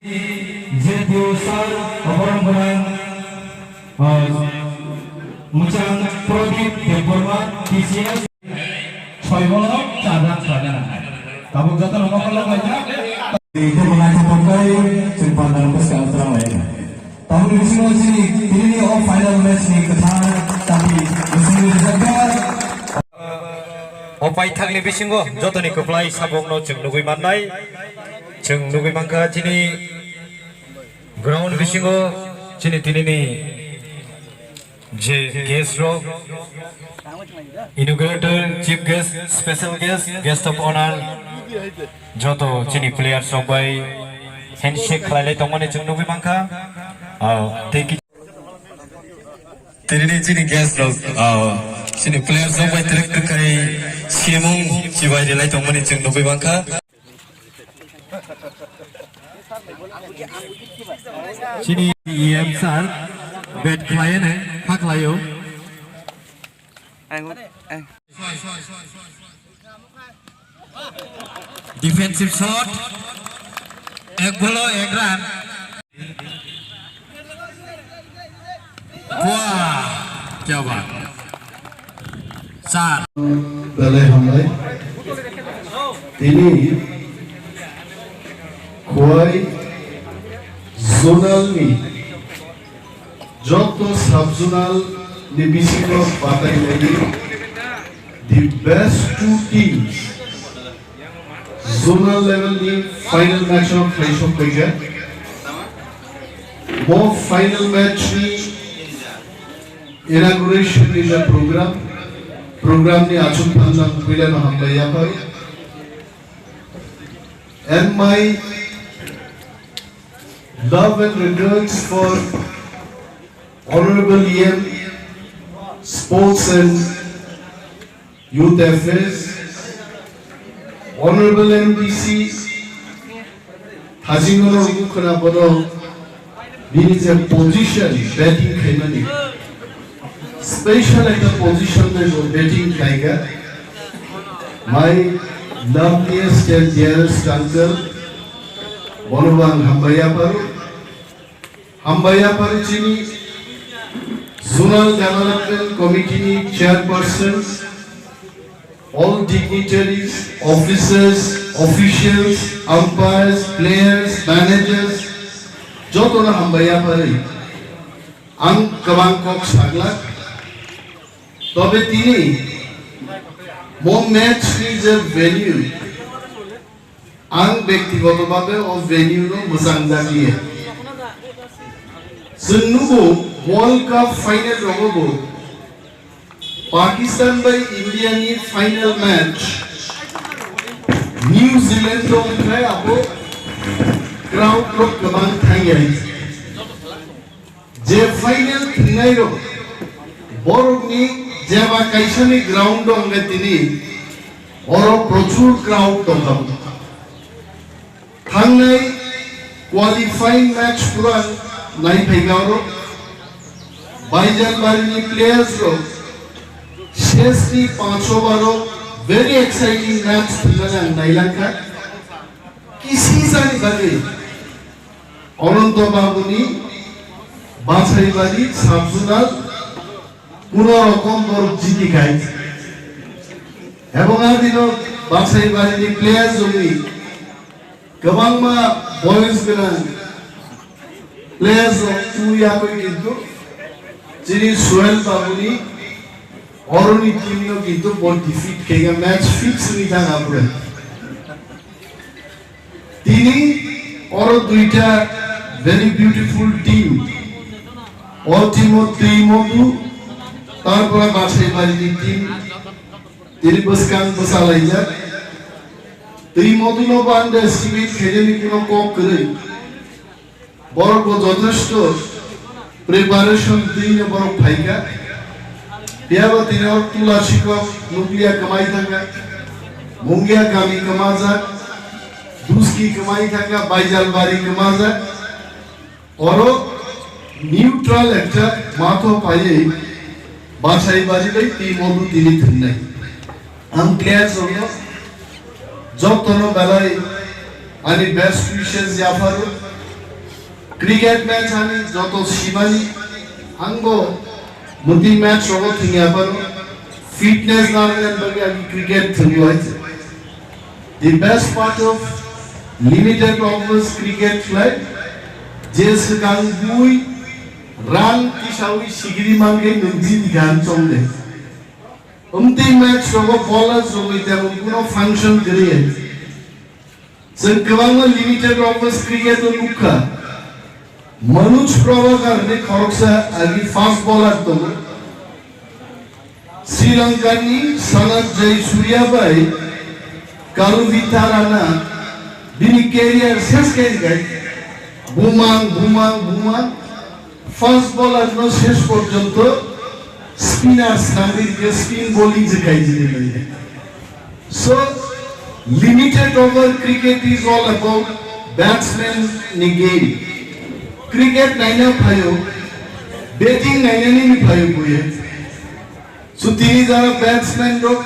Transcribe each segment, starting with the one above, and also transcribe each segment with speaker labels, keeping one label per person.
Speaker 1: Jetiusar orang-orang macam produk development TCS soalnya cadang. Kamu jatuh nama kalau banyak itu mengacu pakai simpan dalam kesal terang lain. Tahun ini final match ni ketar tapi musim jaga. Opai thang ni bisingo joto ni keplai sabong no jeng nugui manai jeng nugui mangka cini ground bisingo cini tini ni je guest ro inaugurator chief guest special guest of honor joto cini players sobai handshake khalai tongmani jeng nugui mangka teki tini cini guest ro sini players sobai director kai siemung jiwai delai tongmani jeng nugui mangka sini EM sar bad client hai hak layo defensive shot ek bolo ek run wah क्या बात चार
Speaker 2: पहले हमने तीनी Khowai zonal में जो तो सब जोनल निबिसी को बातें लगी the best two teams zonal level में final match of clash of player वो final match में inauguration in the program ni achun phanam kuilan hambaya par and my love and regards for honorable EM sports and youth affairs honorable MDC Hajingono Khona bono means a position batting khaimani special at the position that was betting tiger my loveliest and dearest uncle Bonoban Hambaya Paru chini zonal development committee chairpersons all dignitaries officers officials umpires players managers jotona Hambaya Paru ang kabangkok saglak তবে তিনি মোম match is a venue আং ব্যক্তিগতভাবে ও venue নো মোজাং জাগিয়ে জন্নুগো world cup final রগবো পাকিস্তান বাই ইন্ডিয়া নি ফাইনাল ম্যাচ নিউজিল্যান্ড রংখায় আপো ক্রাউড লোক গবাং থাইয়াই যে ফাইনাল থিনাইরো বরগনি जेबा काइसानि ग्राउंड दं तिनि अरो प्रचुर क्राउड दं थांनाय क्वालिफाइंग मैच पुरा नायफैगारो बाइजालबारिनि प्लेयर्स रो शेषनि 5 ओभारो वेरी एक्साइटिंग मैच थंगाना नायलांखा किसी सानि बागे अनंत बाबुनि बाछाइबारि साबजुनाल পুরো রকম বড় জিতি খাই এবং আদিনো বাছাই বাড়ির প্লেয়ার জমি গবাংমা বয়স গোনাं প্লেয়ার্স তুইয়াকই কিন্তু যিনি সোহেল বাবুনি অরুণী টিমনো কিন্তু বল ডিফিট খেয়ে ম্যাচ ফিক্স নিতা না পড়ে তিনি অর দুইটা very beautiful team all team ও ত্রিমধু তারপরে বাছাই বাড়ির টিম তিনি বসকান বসালাইজা তুই মধুনো বান্ডে সিমিট খেজেনি কোনো কক করে বড় যথেষ্ট প্রিপারেশন দিনে বড় ফাইকা বিয়াবা তিনর তুলা শিকক নুক্লিয়া কামাই থাকা মুঙ্গিয়া কামি কামাজা দুসকি কামাই থাকা বাইজালবাড়ি কামাজা অরো নিউট্রাল একটা মাথো পাইয়ে বাছাই বাজিলেই তি মধু তিনি থিনাই আম প্লেয়ার্স হলো যতনো বেলায় আনি বেস্ট উইশেস জাফারু cricket match ani joto shibani angbo muti match rogo thingi aparo fitness namen bagi agi cricket thingi hoiche. The best part of limited overs cricket flight jes kang bui rang kisawi sigiri mangai nungji gan chomde match rogo bowlers rogo itemo kuno function kariye sengkawang limited overs cricket o lukha Manoj Pravakar ne khoroksa agi fast bowler to Sri Lanka ni Sanat Jayasuriya bai Kalu Vitharana bini career ses kai bumang fast bowler no ses porjonto spinners nadir spin bowling jekai jine. So limited over cricket is all about batsman ni game. Cricket naina bhayo batting naina ni bhayo boye. So tini jana batsman rok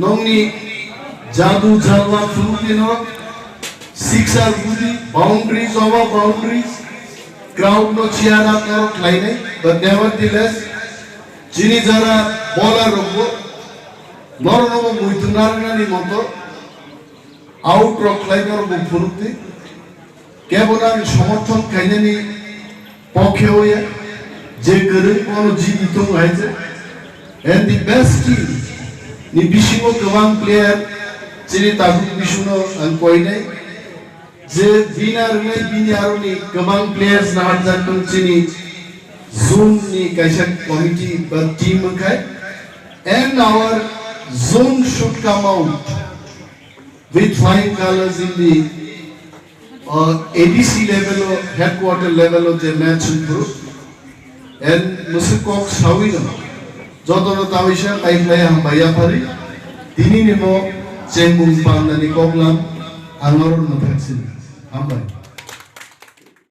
Speaker 2: nongni jadu jalwa fulutino sixer budi boundaries over boundaries crowd no cheer up naro khlainai but nevertheless jini jana bowler rok noro muitunarna ni moto out rok khlainaro bu fuluti কেবলার সমর্থন খাইনি পক্ষে হয়ে যে গরিব কোন জীবিত হয়েছে and the best team ni bishingo gawang player jini tabu bishuno an koinai je winner nei binaro ni gawang players na hajan tung jini zone ni kaisa committee but team khai and our zone should come out with flying colors in the ADC level or headquarter level of the match improve and musikok sawino jodono tawisha kailai ham Baijalbari tini nimo chengung pangani koklam angoron no vaccine ambai